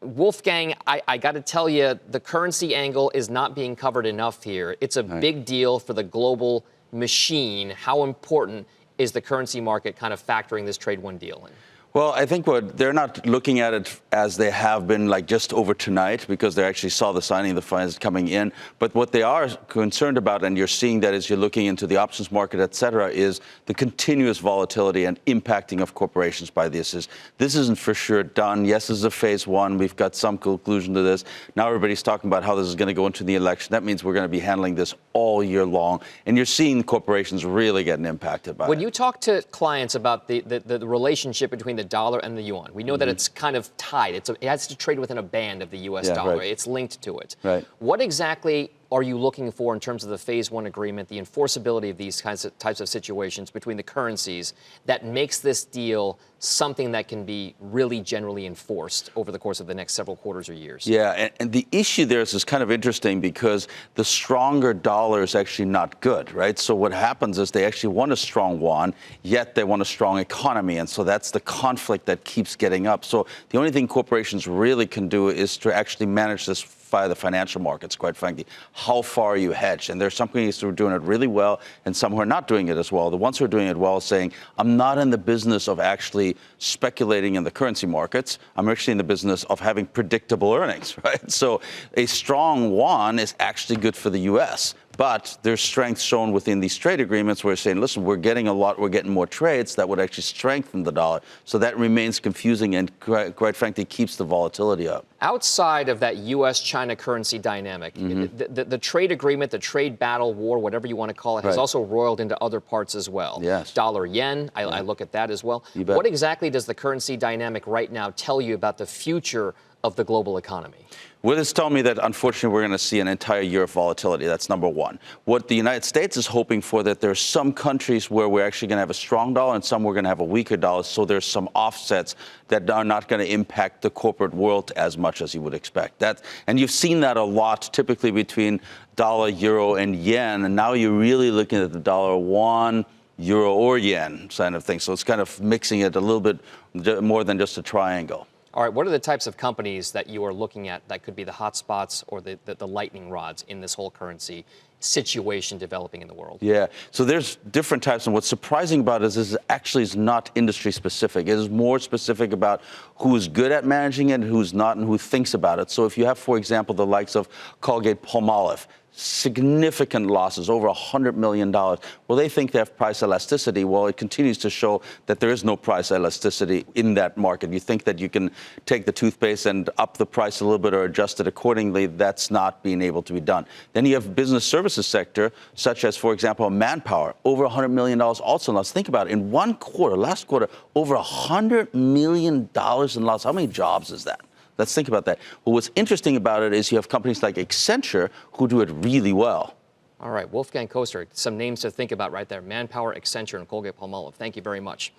Wolfgang, I got to tell you, the currency angle is not being covered enough here. It's a big deal for the global machine. How important is the currency market kind of factoring this trade one deal in? Well, I think they're not looking at it as they have been like just over tonight, because they actually saw the signing of the funds coming in. But what they are concerned about, and you're seeing that as you're looking into the options market, et cetera, is the continuous volatility and impacting of corporations by this. This isn't for sure done. Yes, this is a phase one. We've got some conclusion to this. Now everybody's talking about how this is going to go into the election. That means we're going to be handling this all year long. And you're seeing corporations really getting impacted by it. When you talk to clients about the relationship between the dollar and the yuan, we know that it's kind of tied. It has to trade within a band of the U.S. dollar. Right. It's linked to it. Right. What exactly are you looking for in terms of the phase one agreement, the enforceability of these types of situations between the currencies that makes this deal something that can be really generally enforced over the course of the next several quarters or years? Yeah, and the issue there is kind of interesting, because the stronger dollar is actually not good, right? So what happens is they actually want a strong yuan, yet they want a strong economy. And so that's the conflict that keeps getting up. So the only thing corporations really can do is to actually manage this via the financial markets, quite frankly. How far are you hedged? And there's some companies who are doing it really well and some who are not doing it as well. The ones who are doing it well are saying, I'm not in the business of actually speculating in the currency markets. I'm actually in the business of having predictable earnings, right? So a strong yuan is actually good for the U.S., but there's strength shown within these trade agreements where we're saying, listen, we're getting more trades that would actually strengthen the dollar. So that remains confusing and quite frankly keeps the volatility up. Outside of that U.S.-China currency dynamic, the trade agreement, the trade battle war, whatever you want to call it, has also roiled into other parts as well. Yes. Dollar yen, I look at that as well. What exactly does the currency dynamic right now tell you about the future of the global economy? Well, it's telling me that, unfortunately, we're going to see an entire year of volatility. That's number one. What the United States is hoping for, that there are some countries where we're actually going to have a strong dollar and some we're going to have a weaker dollar. So there's some offsets that are not going to impact the corporate world as much as you would expect. And you've seen that a lot, typically between dollar, euro, and yen. And now you're really looking at the dollar, yuan, euro, or yen kind of thing. So it's kind of mixing it a little bit more than just a triangle. All right, what are the types of companies that you are looking at that could be the hot spots or the lightning rods in this whole currency situation developing in the world? Yeah, so there's different types, and what's surprising about it is actually is not industry specific. It is more specific about who's good at managing it and who's not, and who thinks about it. So if you have, for example, the likes of Colgate-Palmolive, significant losses, over $100 million. Well, they think they have price elasticity. Well, it continues to show that there is no price elasticity in that market. You think that you can take the toothpaste and up the price a little bit or adjust it accordingly. That's not being able to be done. Then you have business services sector, such as, for example, Manpower, over $100 million also in loss. Think about it. In one quarter, last quarter, over $100 million in loss. How many jobs is that? Let's think about that. Well, what's interesting about it is you have companies like Accenture who do it really well. All right, Wolfgang Koester, some names to think about right there. Manpower, Accenture, and Colgate-Palmolive. Thank you very much.